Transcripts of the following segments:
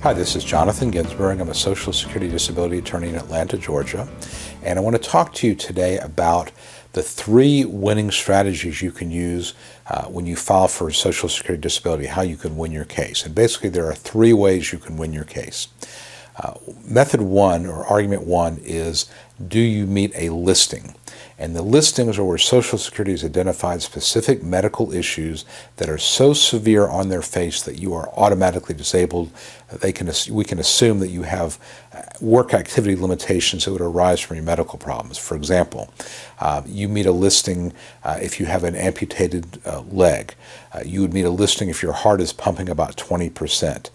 Hi, this is Jonathan Ginsberg. I'm a Social Security Disability attorney in Atlanta, Georgia. And I want to talk to you today about the 3 winning strategies you can use when you file for Social Security Disability, how you can win your case. And basically, there are 3 ways you can win your case. Method 1, or argument 1, is do you meet a listing? And the listings are where Social Security has identified specific medical issues that are so severe on their face that you are automatically disabled. We can assume that you have work activity limitations that would arise from your medical problems. For example, you meet a listing if you have an amputated leg. You would meet a listing if your heart is pumping about 20%.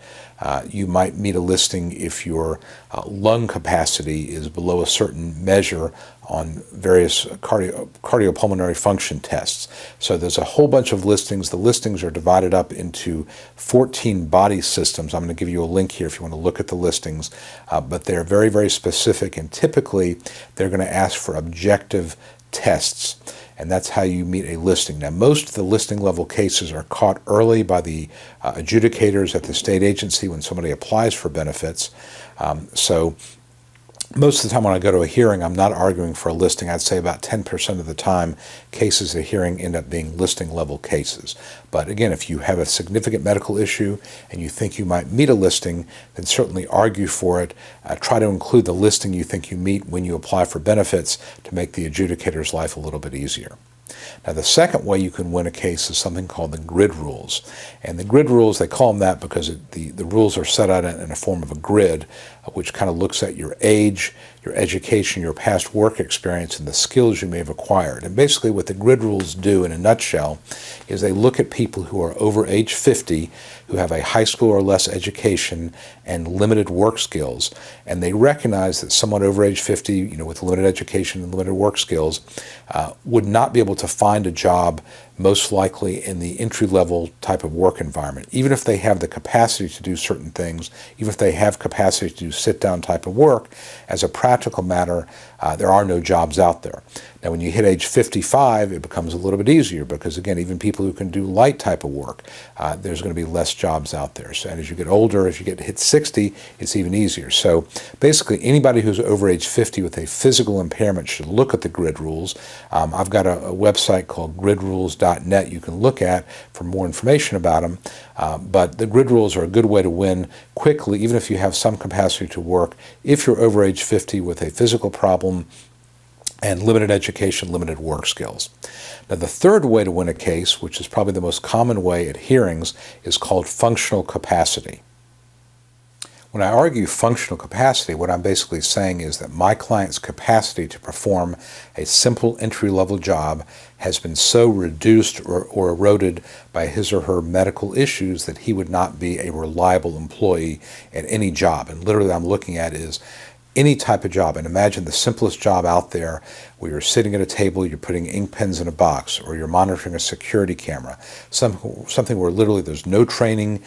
You might meet a listing if your lung capacity is below a certain measure on various cardiopulmonary function tests. So there's a whole bunch of listings. The listings are divided up into 14 body systems. I'm going to give you a link here if you want to look at the listings, but they're very, very specific, and typically they're going to ask for objective tests. And that's how you meet a listing. Now, most of the listing level cases are caught early by the adjudicators at the state agency when somebody applies for benefits. So most of the time when I go to a hearing, I'm not arguing for a listing. I'd say about 10% of the time, cases at a hearing end up being listing level cases. But again, if you have a significant medical issue and you think you might meet a listing, then certainly argue for it. Try to include the listing you think you meet when you apply for benefits to make the adjudicator's life a little bit easier. Now, the second way you can win a case is something called the grid rules. And the grid rules, they call them that because the rules are set out in a form of a grid, which kind of looks at your age, your education, your past work experience, and the skills you may have acquired. And basically what the grid rules do in a nutshell is they look at people who are over age 50, who have a high school or less education and limited work skills, and they recognize that someone over age 50, with limited education and limited work skills, would not be able to find a job most likely in the entry-level type of work environment. Even if they have the capacity to do certain things, even if they have capacity to do sit-down type of work, as a practical matter, there are no jobs out there. Now, when you hit age 55, it becomes a little bit easier because, again, even people who can do light type of work, there's going to be less jobs out there. So, and as you get older, as you get hit 60, it's even easier. So basically, anybody who's over age 50 with a physical impairment should look at the grid rules. I've got a website called gridrules.net you can look at for more information about them. But the grid rules are a good way to win quickly, even if you have some capacity to work, if you're over age 50 with a physical problem and limited education, limited work skills. Now, the third way to win a case, which is probably the most common way at hearings, is called functional capacity. When I argue functional capacity, what I'm basically saying is that my client's capacity to perform a simple entry-level job has been so reduced or eroded by his or her medical issues that he would not be a reliable employee at any job. And literally I'm looking at is any type of job. And imagine the simplest job out there where you're sitting at a table, you're putting ink pens in a box, or you're monitoring a security camera, something where literally there's no training,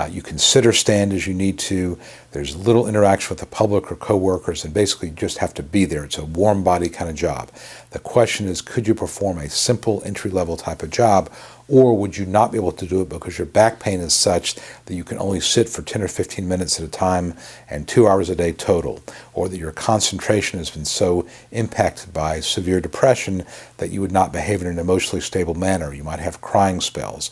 you can sit or stand as you need to, there's little interaction with the public or coworkers, and basically you just have to be there. It's a warm body kind of job. The question is, could you perform a simple entry-level type of job, or would you not be able to do it because your back pain is such that you can only sit for 10 or 15 minutes at a time and 2 hours a day total, or that your concentration has been so impacted by severe depression that you would not behave in an emotionally stable manner. You might have crying spells,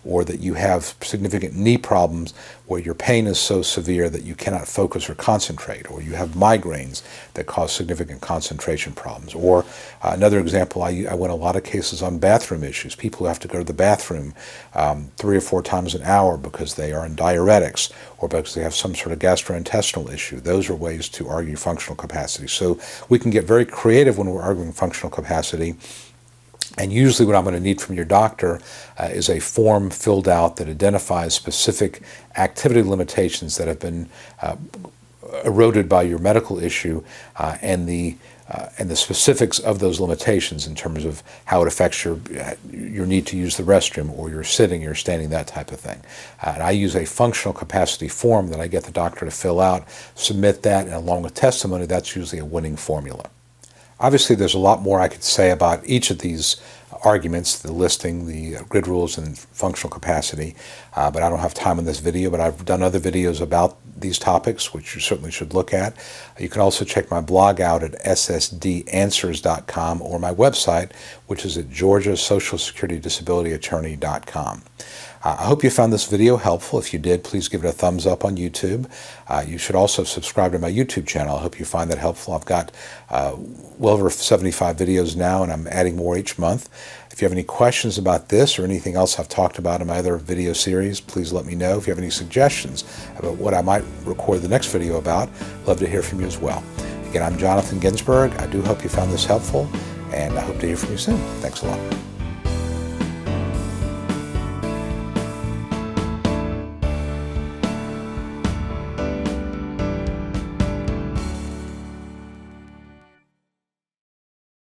or that you have significant knee problems where your pain is so severe that you cannot focus or concentrate, or you have migraines that cause significant concentration problems. Or another example, I win a lot of cases on bathroom issues. People who have to go to the bathroom 3 or 4 times an hour because they are on diuretics or because they have some sort of gastrointestinal issue. Those are ways to argue functional capacity. So we can get very creative when we're arguing functional capacity. And usually what I'm going to need from your doctor is a form filled out that identifies specific activity limitations that have been eroded by your medical issue and the specifics of those limitations in terms of how it affects your need to use the restroom, or your sitting, or standing, that type of thing. And I use a functional capacity form that I get the doctor to fill out, submit that, and along with testimony, that's usually a winning formula. Obviously, there's a lot more I could say about each of these arguments, the listing, the grid rules, and functional capacity. But I don't have time in this video, but I've done other videos about these topics, which you certainly should look at. You can also check my blog out at ssdanswers.com or my website, which is at georgiasocialsecuritydisabilityattorney.com. I hope you found this video helpful. If you did, please give it a thumbs up on YouTube. You should also subscribe to my YouTube channel. I hope you find that helpful. I've got well over 75 videos now, and I'm adding more each month. If you have any questions about this or anything else I've talked about in my other video series, please let me know. If you have any suggestions about what I might record the next video about, I'd love to hear from you as well. Again, I'm Jonathan Ginsberg. I do hope you found this helpful, and I hope to hear from you soon. Thanks a lot.